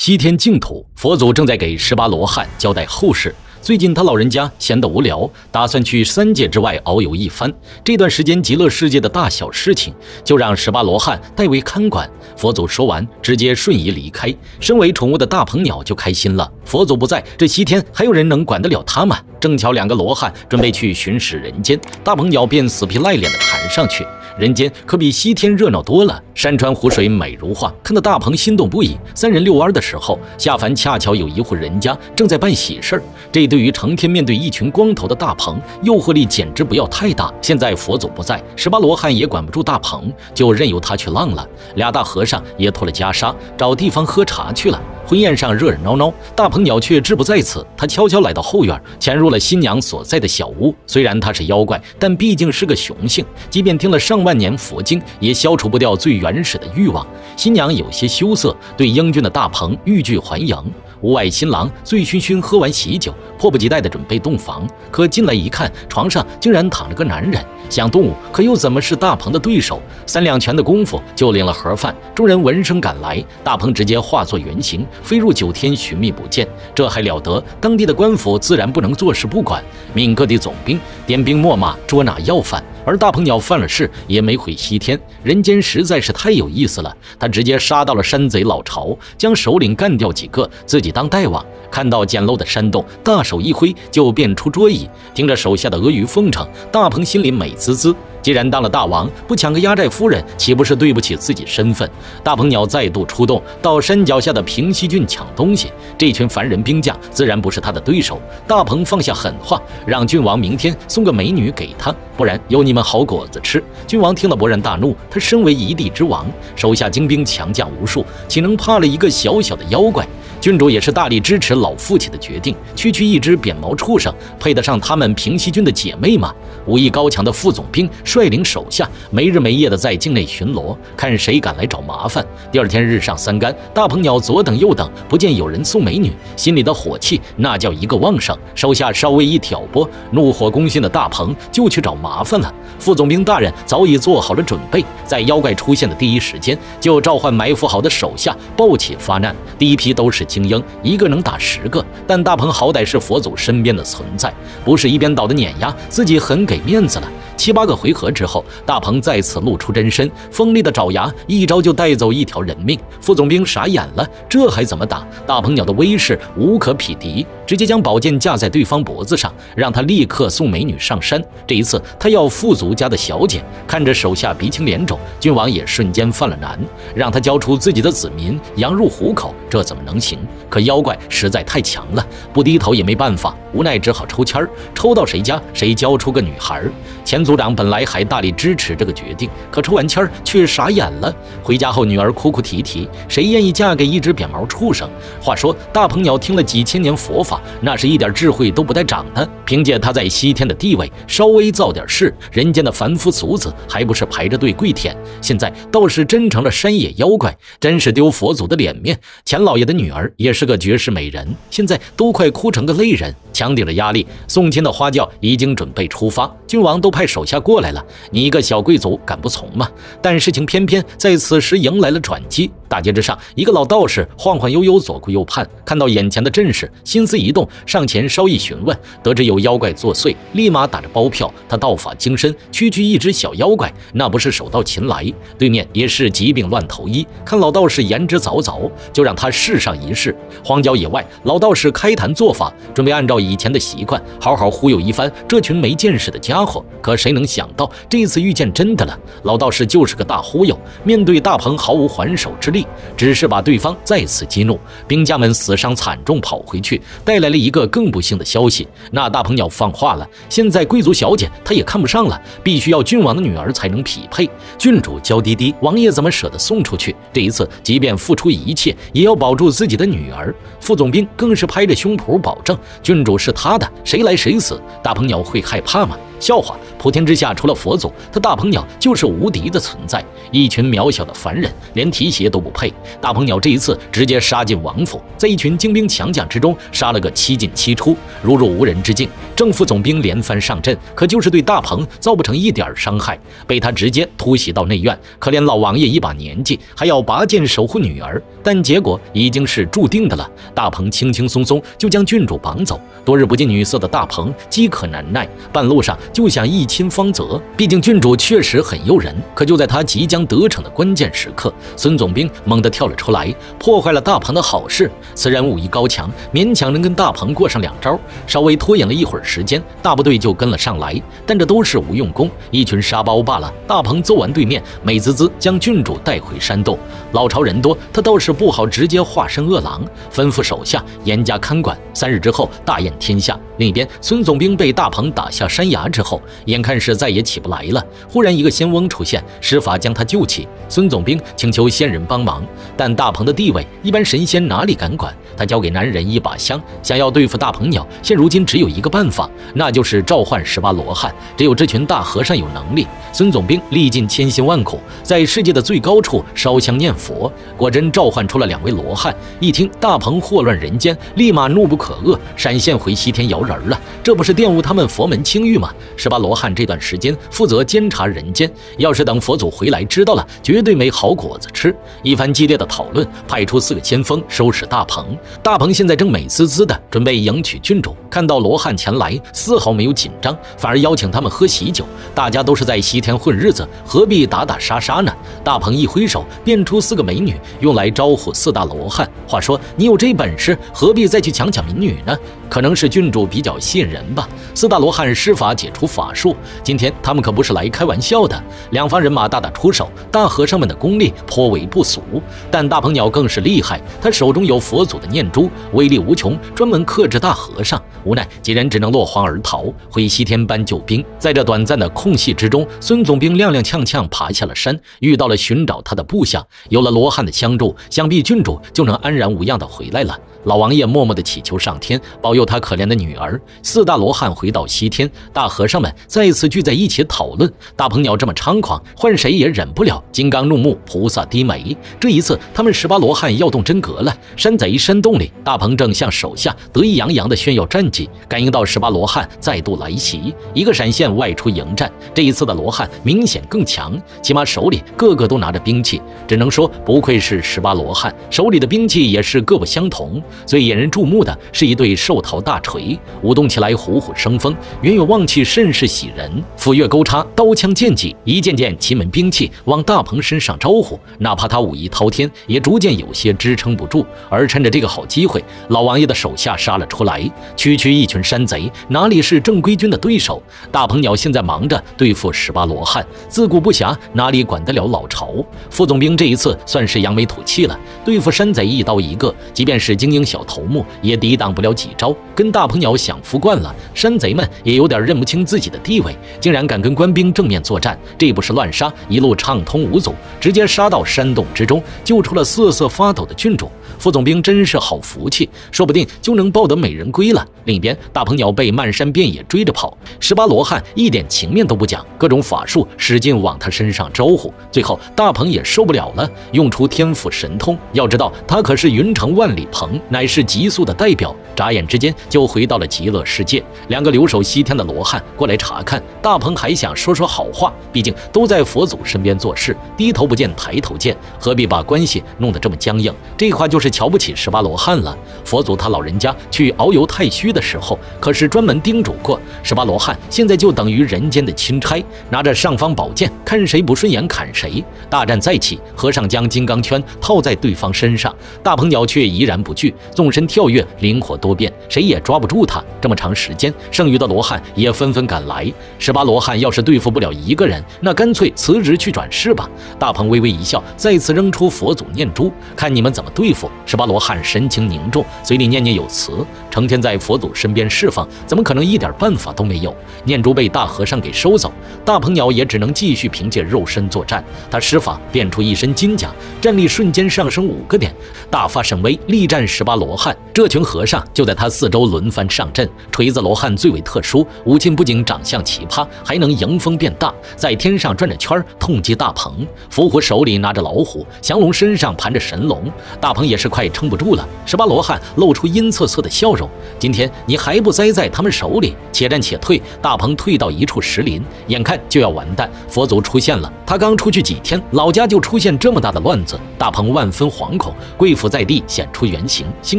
西天净土，佛祖正在给18罗汉交代后事。最近他老人家闲得无聊，打算去3界之外遨游一番。这段时间极乐世界的大小事情，就让18罗汉代为看管。佛祖说完，直接瞬移离开。身为宠物的大鹏鸟就开心了，佛祖不在，这西天还有人能管得了他吗？正巧2个罗汉准备去巡视人间，大鹏鸟便死皮赖脸地弹上去。人间可比西天热闹多了，山川湖水美如画，看得大鹏心动不已。3人遛弯的时候，下凡恰巧有一户人家正在办喜事儿，这对于成天面对一群光头的大鹏，诱惑力简直不要太大。现在佛祖不在，18罗汉也管不住大鹏，就任由他去浪了。2大和尚也脱了袈裟，找地方喝茶去了。婚宴上热热闹闹，大鹏鸟却志不在此。他悄悄来到后院，潜入了新娘所在的小屋。虽然他是妖怪，但毕竟是个雄性，即便听了上万年佛经，也消除不掉最原始的欲望。新娘有些羞涩，对英俊的大鹏欲拒还迎。屋外新郎醉醺醺喝完喜酒，迫不及待地准备洞房，可进来一看，床上竟然躺着个男人。想动武，可又怎么是大鹏的对手？3两拳的功夫就领了盒饭。众人闻声赶来，大鹏直接化作原形，飞入9天寻觅不见。这还了得？当地的官府自然不能坐视不管，命各地总兵点兵秣马，捉拿要犯。而大鹏鸟犯了事也没回西天，人间实在是太有意思了。他直接杀到了山贼老巢，将首领干掉几个，自己当大王。看到简陋的山洞，大手一挥就变出桌椅。听着手下的阿谀奉承，大鹏心里美滋滋。既然当了大王，不抢个压寨夫人，岂不是对不起自己身份？大鹏鸟再度出动，到山脚下的平西郡抢东西。这群凡人兵将自然不是他的对手。大鹏放下狠话，让郡王明天送个美女给他，不然有你们好果子吃。郡王听了勃然大怒，他身为一地之王，手下精兵强将无数，岂能怕了一个小小的妖怪？郡主也是大力支持老父亲的决定，区区一只扁毛畜生，配得上他们平西郡的姐妹吗？武艺高强的副总兵率领手下没日没夜的在境内巡逻，看谁敢来找麻烦。第2天日上3竿，大鹏鸟左等右等，不见有人送美女，心里的火气那叫一个旺盛。手下稍微一挑拨，怒火攻心的大鹏就去找麻烦了。副总兵大人早已做好了准备，在妖怪出现的第一时间，就召唤埋伏好的手下抱起发难。第一批都是精英，一个能打10个，但大鹏好歹是佛祖身边的存在，不是一边倒的碾压，自己很给面子了。7、8个回合之后，大鹏再次露出真身，锋利的爪牙一招就带走一条人命。副总兵傻眼了，这还怎么打？大鹏鸟的威势无可匹敌，直接将宝剑架在对方脖子上，让他立刻送美女上山。这一次他要富足家的小姐。看着手下鼻青脸肿，郡王也瞬间犯了难，让他交出自己的子民，羊入虎口，这怎么能行？可妖怪实在太强了，不低头也没办法，无奈只好抽签儿，抽到谁家谁交出个女孩。前组长本来还大力支持这个决定，可抽完签儿却傻眼了。回家后，女儿哭哭啼啼，谁愿意嫁给一只扁毛畜生？话说大鹏鸟听了几千年佛法，那是一点智慧都不带长的。凭借他在西天的地位，稍微造点事，人间的凡夫俗子还不是排着队跪舔？现在倒是真成了山野妖怪，真是丢佛祖的脸面。钱老爷的女儿也是个绝世美人，现在都快哭成个泪人。强顶着压力，送亲的花轿已经准备出发，郡王都派手下过来了，你一个小贵族敢不从吗？但事情偏偏在此时迎来了转机。大街之上，一个老道士晃晃悠悠左顾右盼，看到眼前的阵势，心思一动，上前稍一询问，得知有妖怪作祟，立马打着包票。他道法精深，区区一只小妖怪，那不是手到擒来。对面也是疾病乱投医，看老道士言之凿凿，就让他试上一试。荒郊野外，老道士开坛做法，准备按照以前的习惯，好好忽悠一番这群没见识的家伙。可谁能想到，这次遇见真的了，老道士就是个大忽悠，面对大鹏毫无还手之力，只是把对方再次激怒。兵将们死伤惨重，跑回去，带来了一个更不幸的消息。那大鹏鸟放话了，现在贵族小姐他也看不上了，必须要郡王的女儿才能匹配。郡主娇滴滴，王爷怎么舍得送出去？这一次即便付出一切，也要保住自己的女儿。副总兵更是拍着胸脯保证，郡主是他的，谁来谁死。大鹏鸟会害怕吗？笑笑话。普天之下，除了佛祖，他大鹏鸟就是无敌的存在，一群渺小的凡人，连提鞋都不配。大鹏鸟这一次直接杀进王府，在一群精兵强将之中杀了个7进7出，如入无人之境。正副总兵连番上阵，可就是对大鹏造不成一点伤害，被他直接突袭到内院。可怜老王爷一把年纪，还要拔剑守护女儿，但结果已经是注定的了。大鹏轻轻松松就将郡主绑走，多日不见女色的大鹏饥渴难耐，半路上就想一亲芳泽。毕竟郡主确实很诱人，可就在他即将得逞的关键时刻，孙总兵猛地跳了出来，破坏了大鹏的好事。此人武艺高强，勉强能跟大鹏过上2招，稍微拖延了一会儿时间，大部队就跟了上来，但这都是无用功，一群沙包罢了。大鹏揍完对面，美滋滋将郡主带回山洞。老巢人多，他倒是不好直接化身恶狼，吩咐手下严加看管。3日之后大宴天下。另一边，孙总兵被大鹏打下山崖之后，眼看是再也起不来了，忽然一个仙翁出现，施法将他救起。孙总兵请求仙人帮忙，但大鹏的地位，一般神仙哪里敢管？他交给男人一把香，想要对付大鹏鸟，现如今只有一个办法，那就是召唤18罗汉。只有这群大和尚有能力。孙总兵历尽千辛万苦，在世界的最高处烧香念佛，果真召唤出了2位罗汉。一听大鹏祸乱人间，立马怒不可遏，闪现回西天摇人了。这不是玷污他们佛门清誉吗？18罗汉这段时间负责监察人间，要是等佛祖回来知道了，绝对没好果子吃。一番激烈的讨论，派出4个先锋收拾大鹏。大鹏现在正美滋滋的准备迎娶郡主，看到罗汉前来，丝毫没有紧张，反而邀请他们喝喜酒。大家都是在西天混日子，何必打打杀杀呢？大鹏一挥手，变出4个美女，用来招呼4大罗汉。话说你有这本事，何必再去抢民女呢？可能是郡主比较吸引人吧。4大罗汉施法解除法术，今天他们可不是来开玩笑的。2方人马大打出手，大和尚们的功力颇为不俗，但大鹏鸟更是厉害，他手中有佛祖的念珠，威力无穷，专门克制大和尚。无奈几人只能落荒而逃，回西天搬救兵。在这短暂的空隙之中，孙总兵踉踉跄跄爬下了山，遇到了寻找他的部下。有了罗汉的相助，想必郡主就能安然无恙的回来了。老王爷默默地祈求上天保佑他可怜的女儿。4大罗汉回到西天，大和尚们再次聚在一起讨论。大鹏鸟这么猖狂，换谁也忍不了。金刚怒目，菩萨低眉。这一次，他们18罗汉要动真格了。山贼山洞里，大鹏正向手下得意洋洋地炫耀战绩，感应到18罗汉再度来袭，一个闪现外出迎战。这一次的罗汉明显更强，起码手里个个都拿着兵器，只能说不愧是18罗汉，手里的兵器也是各不相同。最引人注目的是一对寿桃大锤，舞动起来虎虎生风，远远望去甚是喜人。斧钺钩叉，刀枪剑戟，一件件奇门兵器往大鹏身上招呼，哪怕他武艺滔天，也逐渐有些支撑不住。而趁着这个好机会，老王爷的手下杀了出来，区区一群山贼，哪里是正规军的对手？大鹏鸟现在忙着对付18罗汉，自顾不暇，哪里管得了老巢？副总兵这一次算是扬眉吐气了，对付山贼一刀一个，即便是精英小头目也抵挡不了几招。跟大鹏鸟享福惯了，山贼们也有点认不清自己的地位，竟然敢跟官兵正面作战，这不是乱杀，一路畅通无阻，直接杀到山洞之中，救出了瑟瑟发抖的郡主。副总兵真是好福气，说不定就能抱得美人归了。另一边，大鹏鸟被漫山遍野追着跑，18罗汉一点情面都不讲，各种法术使劲往他身上招呼。最后，大鹏也受不了了，用出天赋神通。要知道，他可是云城万里鹏，乃是极速的代表，眨眼之间就回到了极乐世界。2个留守西天的罗汉过来查看，大鹏还想说说好话，毕竟都在佛祖身边做事，低头不见抬头见，何必把关系弄得这么僵硬？这话就是瞧不起18罗汉了。佛祖他老人家去遨游太虚的时候，可是专门叮嘱过18罗汉，现在就等于人间的钦差，拿着尚方宝剑，看谁不顺眼砍谁。大战再起，和尚将金刚圈套在对方身上，大鹏鸟却怡然不惧，纵身跳跃，灵活多变，谁也抓不住他。这么长时间，剩余的罗汉也纷纷赶来。18罗汉要是对付不了一个人，那干脆辞职去转世吧。大鹏微微一笑，再次扔出佛祖念珠，看你们怎么对付。18罗汉神情凝重，嘴里念念有词，成天在佛祖身边侍奉，怎么可能一点办法都没有？念珠被大和尚给收走，大鹏鸟也只能继续凭借肉身作战。他施法变出一身金甲，战力瞬间上升5个点，大发神威，力战18罗汉。这群和尚就在他四周轮番上阵。锤子罗汉最为特殊，武器不仅长相奇葩，还能迎风变大，在天上转着圈痛击大鹏。伏虎手里拿着老虎，降龙身上盘着神龙，大鹏也是快撑不住了。18罗汉露出阴恻恻的笑容，今天你还不栽在他们手里？且战且退。大鹏退到一处石林，眼看就要完蛋。佛祖出现了，他刚出去几天，老家就出现这么大的乱子。大鹏万分惶恐，跪伏在地，显出原形，心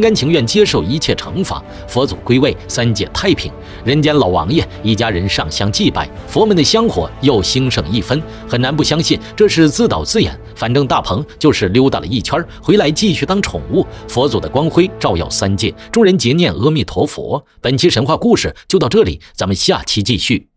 甘情愿接受一切惩罚。佛祖归位，三界太平。人间老王爷一家人上香祭拜，佛门的香火又兴盛一分。很难不相信这是自导自演，反正大鹏就是溜达了一圈，回来继续当宠物。佛祖的光辉照耀三界，众人结念阿弥陀佛。本期神话故事就到这里，咱们下期继续。